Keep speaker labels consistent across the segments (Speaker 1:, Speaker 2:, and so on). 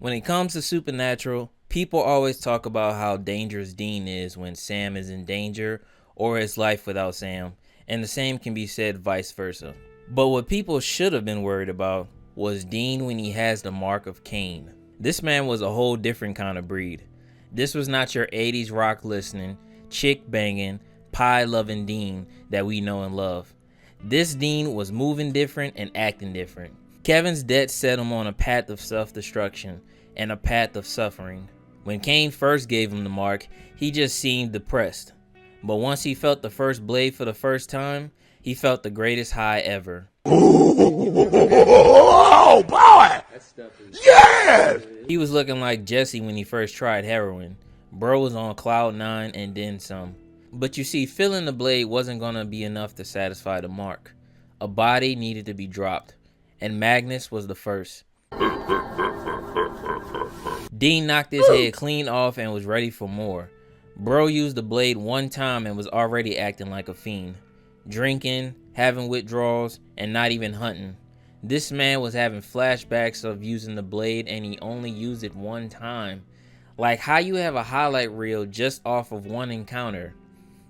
Speaker 1: When it comes to supernatural, people always talk about how dangerous Dean is when Sam is in danger or his life without Sam, and the same can be said vice versa. But what people should have been worried about was Dean when he has the mark of Cain. This man was a whole different kind of breed. This was not your 80s rock listening, chick banging, pie loving Dean that we know and love. This Dean was moving different and acting different. Kevin's debt set him on a path of self-destruction and a path of suffering. When Cain first gave him the mark, he just seemed depressed. But once he felt the first blade for the first time, he felt the greatest high ever.
Speaker 2: Oh boy! Yes!
Speaker 1: He was looking like Jesse when he first tried heroin. Bro was on cloud 9 and then some. But you see, feeling the blade wasn't gonna be enough to satisfy the mark. A body needed to be dropped, and Magnus was the first. Dean knocked his head clean off and was ready for more. Bro used the blade one time and was already acting like a fiend. Drinking, having withdrawals, and not even hunting. This man was having flashbacks of using the blade and he only used it one time. Like how you have a highlight reel just off of one encounter.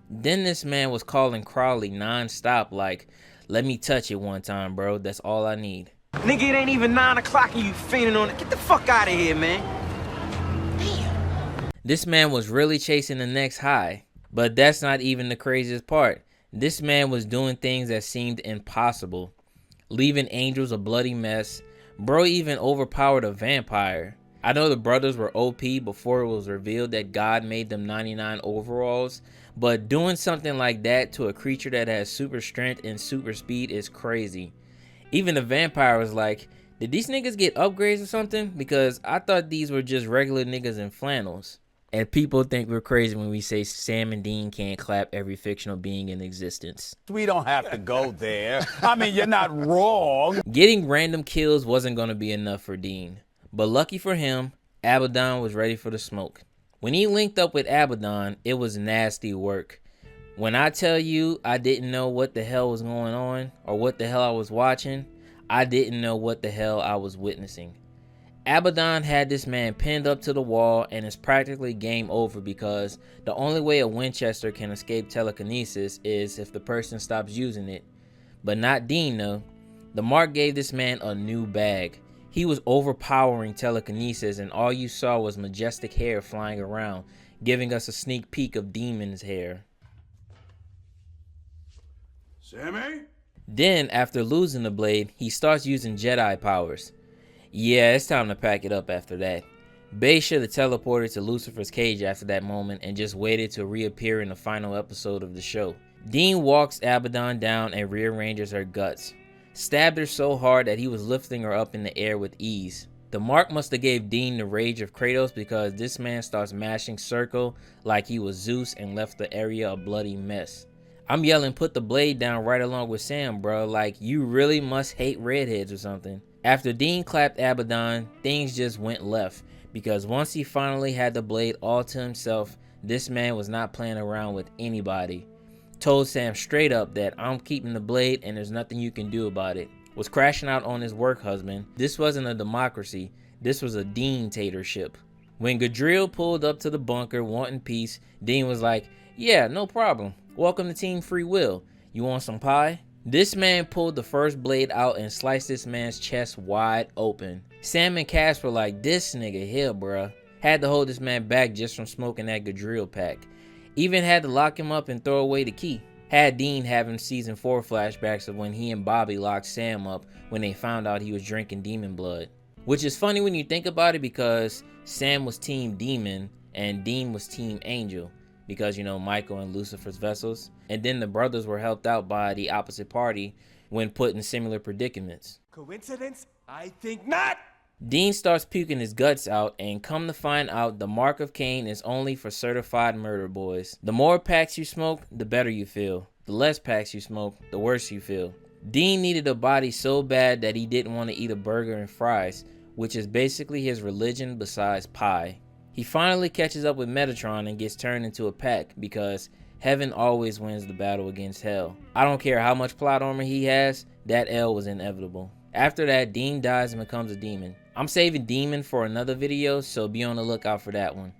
Speaker 1: Then this man was calling Crowley non-stop like, let me touch it one time, bro, that's all I need.
Speaker 3: Nigga, it ain't even 9 o'clock and you fainting on it. Get the fuck out of here, man. Damn.
Speaker 1: This man was really chasing the next high. But that's not even the craziest part. This man was doing things that seemed impossible. Leaving angels a bloody mess. Bro even overpowered a vampire. I know the brothers were OP before it was revealed that God made them 99 overalls, but doing something like that to a creature that has super strength and super speed is crazy. Even the vampire was like, did these niggas get upgrades or something? Because I thought these were just regular niggas in flannels. And people think we're crazy when we say Sam and Dean can't clap every fictional being in existence.
Speaker 2: We don't have to go there. I mean, you're not wrong.
Speaker 1: Getting random kills wasn't going to be enough for Dean. But lucky for him, Abaddon was ready for the smoke. When he linked up with Abaddon, it was nasty work. When I tell you I didn't know what the hell was going on or what the hell I was watching, I didn't know what the hell I was witnessing. Abaddon had this man pinned up to the wall and it's practically game over because the only way a Winchester can escape telekinesis is if the person stops using it. But not Dean though. The mark gave this man a new bag. He was overpowering telekinesis and all you saw was majestic hair flying around, giving us a sneak peek of Demon's hair.
Speaker 2: Sammy?
Speaker 1: Then, after losing the blade, he starts using Jedi powers. Yeah, it's time to pack it up after that. Bay should have teleported to Lucifer's cage after that moment and just waited to reappear in the final episode of the show. Dean walks Abaddon down and rearranges her guts. Stabbed her so hard that he was lifting her up in the air with ease. The mark must have gave Dean the rage of Kratos because this man starts mashing circle like he was Zeus and left the area a bloody mess. I'm yelling put the blade down right along with Sam, bro, like you really must hate redheads or something. After Dean clapped Abaddon, things just went left because once he finally had the blade all to himself, this man was not playing around with anybody. Told Sam straight up that I'm keeping the blade and there's nothing you can do about it. Was crashing out on his work husband. This wasn't a democracy, this was a Dean-tatorship. When Gadriel pulled up to the bunker wanting peace, Dean was like, yeah, no problem. Welcome to Team Free Will. You want some pie? This man pulled the first blade out and sliced this man's chest wide open. Sam and Cass were like, this nigga here, bruh. Had to hold this man back just from smoking that Gadriel pack. Even had to lock him up and throw away the key. Had Dean having season 4 flashbacks of when he and Bobby locked Sam up when they found out he was drinking demon blood. Which is funny when you think about it because Sam was team demon and Dean was team angel. Because, you know, Michael and Lucifer's vessels. And then the brothers were helped out by the opposite party when put in similar predicaments.
Speaker 2: Coincidence? I think not.
Speaker 1: Dean starts puking his guts out and come to find out the mark of Cain is only for certified murder boys. The more packs you smoke, the better you feel. The less packs you smoke, the worse you feel. Dean needed a body so bad that he didn't want to eat a burger and fries, which is basically his religion besides pie. He finally catches up with Metatron and gets turned into a pack because heaven always wins the battle against hell. I don't care how much plot armor he has, that L was inevitable. After that, Dean dies and becomes a demon. I'm saving Demon for another video, so be on the lookout for that one.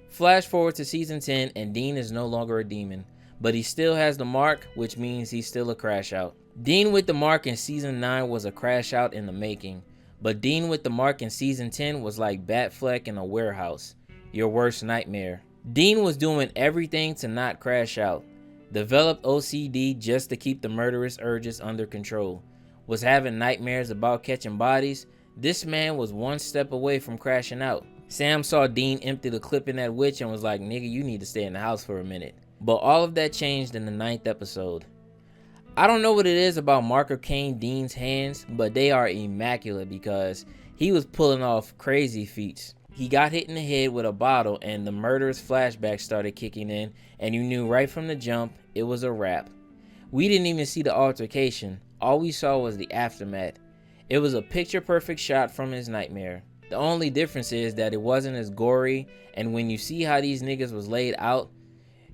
Speaker 1: Flash forward to season 10 and Dean is no longer a demon, but he still has the mark, which means he's still a crash out. Dean with the mark in season 9 was a crash out in the making, but Dean with the mark in season 10 was like Batfleck in a warehouse, your worst nightmare. Dean was doing everything to not crash out, developed OCD just to keep the murderous urges under control, was having nightmares about catching bodies. This man was one step away from crashing out. Sam saw Dean empty the clip in that witch and was like, nigga, you need to stay in the house for a minute. But all of that changed in the 9th episode. I don't know what it is about Mark of Cain Dean's hands, but they are immaculate because he was pulling off crazy feats. He got hit in the head with a bottle and the murderous flashback started kicking in, and you knew right from the jump it was a wrap. We didn't even see the altercation. All we saw was the aftermath. It was a picture perfect shot from his nightmare. The only difference is that it wasn't as gory, and when you see how these niggas was laid out,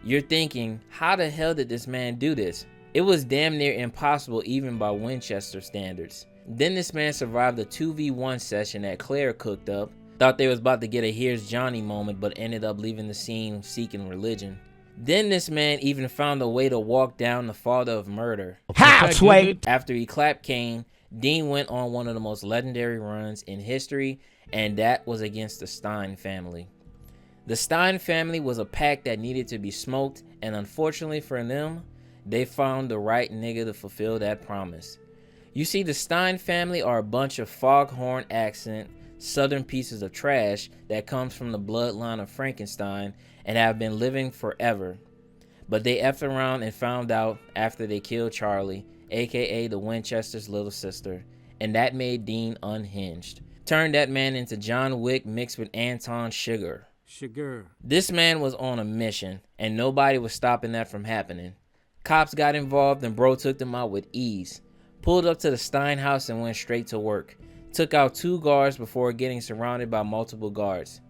Speaker 1: you're thinking, how the hell did this man do this? It was damn near impossible even by Winchester standards. Then this man survived a 2v1 session that Claire cooked up. Thought they was about to get a here's Johnny moment, but ended up leaving the scene seeking religion. Then this man even found a way to walk down the father of murder.
Speaker 2: Halfway.
Speaker 1: After he clapped Cain, Dean went on one of the most legendary runs in history, and that was against the Stein family. The Stein family was a pack that needed to be smoked, and unfortunately for them, they found the right nigga to fulfill that promise. You see, the Stein family are a bunch of foghorn accent, southern pieces of trash that comes from the bloodline of Frankenstein and have been living forever. But they effed around and found out after they killed Charlie, aka the Winchester's little sister, and that made Dean unhinged. Turned that man into John Wick mixed with Anton Sugar. This man was on a mission, and nobody was stopping that from happening. Cops got involved and bro took them out with ease. Pulled up to the Stein house and went straight to work. Took out 2 guards before getting surrounded by multiple guards.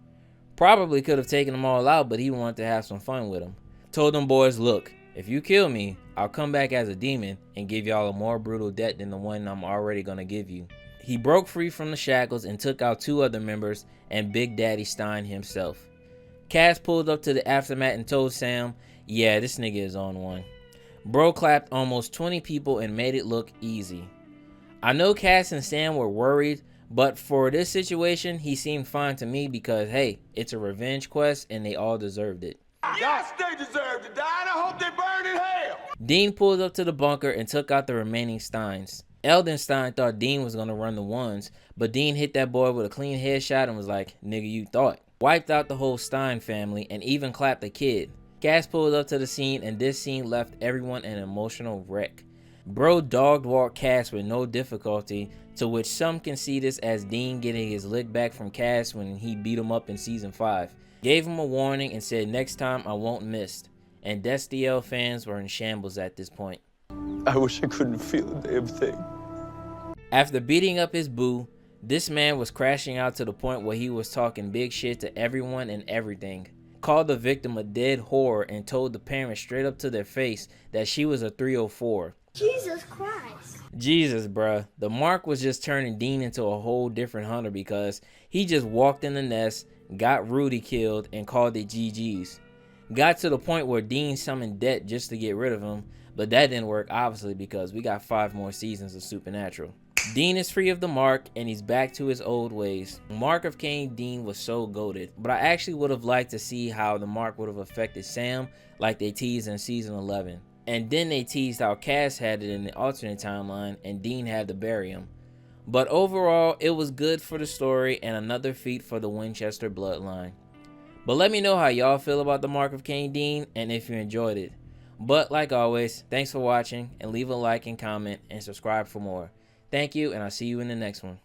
Speaker 1: Probably could have taken them all out, but he wanted to have some fun with them. Told them boys, look, if you kill me, I'll come back as a demon and give y'all a more brutal death than the one I'm already gonna give you. He broke free from the shackles and took out 2 other members and Big Daddy Stein himself. Cass pulled up to the aftermath and told Sam, yeah, this nigga is on one. Bro clapped almost 20 people and made it look easy. I know Cass and Sam were worried, but for this situation, he seemed fine to me because, hey, it's a revenge quest and they all deserved it.
Speaker 3: Yes, they deserve to die, and I hope they burn in hell.
Speaker 1: Dean pulled up to the bunker and took out the remaining Steins. Eldon Stein thought Dean was going to run the ones, but Dean hit that boy with a clean headshot and was like, nigga, you thought. Wiped out the whole Stein family and even clapped the kid. Cass pulled up to the scene and this scene left everyone an emotional wreck. Bro dog walked Cass with no difficulty, to which some can see this as Dean getting his lick back from Cass when he beat him up in season 5. Gave him a warning and said next time I won't miss. And Destiel fans were in shambles at this point.
Speaker 3: I wish I couldn't feel a damn thing.
Speaker 1: After beating up his boo, this man was crashing out to the point where he was talking big shit to everyone and everything. Called the victim a dead whore and told the parents straight up to their face that she was a 304.
Speaker 4: Jesus Christ.
Speaker 1: Jesus, bruh. The Mark was just turning Dean into a whole different hunter because he just walked in the nest, got Rudy killed, and called it GG's. Got to the point where Dean summoned Det just to get rid of him, but that didn't work obviously because we got 5 more seasons of Supernatural. Dean is free of the Mark and he's back to his old ways. Mark of Cain Dean was so goated, but I actually would have liked to see how the Mark would have affected Sam like they teased in season 11. And then they teased how Cass had it in the alternate timeline and Dean had to bury him. But overall, it was good for the story and another feat for the Winchester bloodline. But let me know how y'all feel about the Mark of Cain Dean and if you enjoyed it. But like always, thanks for watching and leave a like and comment and subscribe for more. Thank you, and I'll see you in the next one.